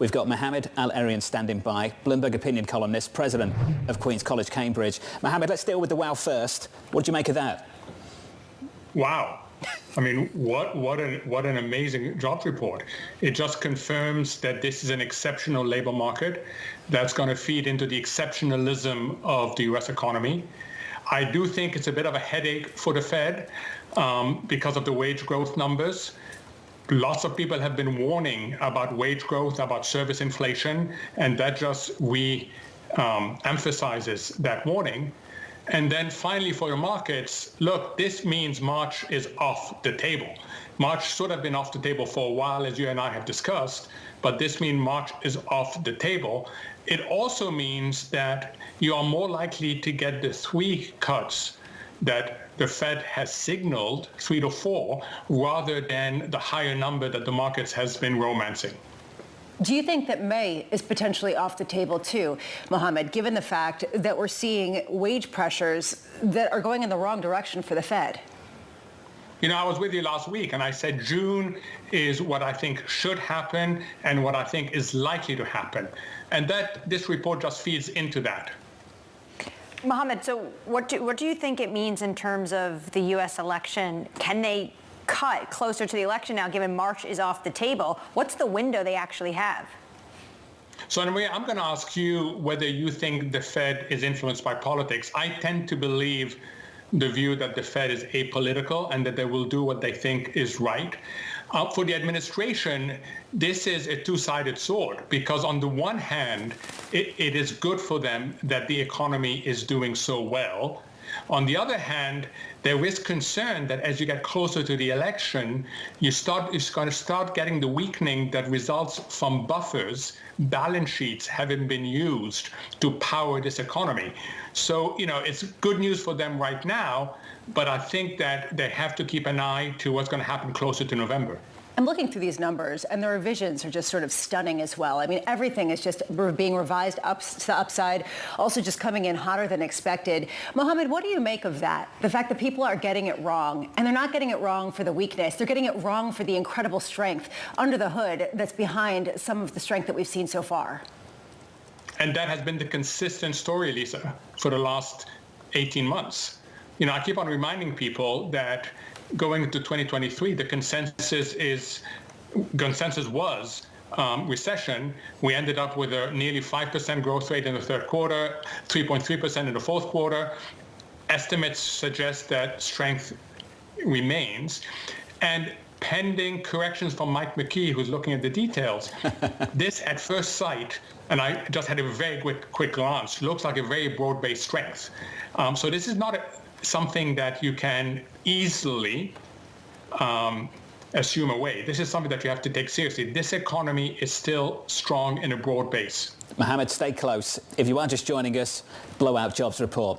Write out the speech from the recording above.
We've got Mohamed El-Erian standing by, Bloomberg Opinion columnist, president of Queen's College, Cambridge. Mohamed, let's deal with the wow first. What did you make of that? Wow. I mean, what an amazing jobs report. It just confirms that this is an exceptional labor market that's going to feed into the exceptionalism of the U.S. economy. I do think it's a bit of a headache for the Fed because of the wage growth numbers. Lots of people have been warning about wage growth, about service inflation, and that just emphasizes that warning. And then finally for the markets, look, this means March is off the table. March should have been off the table for a while, as you and I have discussed, but this means March is off the table. It also means that you are more likely to get the 3 cuts that the Fed has signaled, 3 to 4, rather than the higher number that the markets has been romancing. Do you think that May is potentially off the table too, Mohamed, given the fact that we're seeing wage pressures that are going in the wrong direction for the Fed? You know, I was with you last week and I said June is what I think should happen and what I think is likely to happen. And that this report just feeds into that. Mohamed, so what do you think it means in terms of the U.S. election? Can they cut closer to the election now, given March is off the table? What's the window they actually have? So Annmarie, I'm going to ask you whether you think the Fed is influenced by politics. I tend to believe the view that the Fed is apolitical and that they will do what they think is right. For the administration, this is a two-sided sword because on the one hand, it is good for them that the economy is doing so well. On the other hand, there is concern that as you get closer to the election, you're going to start getting the weakening that results from buffers, balance sheets having been used to power this economy. So, you know, it's good news for them right now, but I think that they have to keep an eye to what's going to happen closer to November. I'm looking through these numbers, and the revisions are just sort of stunning as well. I mean, everything is just being revised up to the upside, also just coming in hotter than expected. Mohamed, what do you make of that? The fact that people are getting it wrong, and they're not getting it wrong for the weakness. They're getting it wrong for the incredible strength under the hood that's behind some of the strength that we've seen so far. And that has been the consistent story, Lisa, for the last 18 months. You know, I keep on reminding people that going into 2023, the consensus was recession. We ended up with a nearly 5% growth rate in the third quarter, 3.3% in the fourth quarter. Estimates suggest that strength remains. And pending corrections from Mike McKee, who's looking at the details, this at first sight, and I just had a very quick glance, looks like a very broad-based strength. So this is not something that you can easily assume away. This is something that you have to take seriously. This economy is still strong in a broad base. Mohamed, stay close. If you are just joining us, blowout jobs report.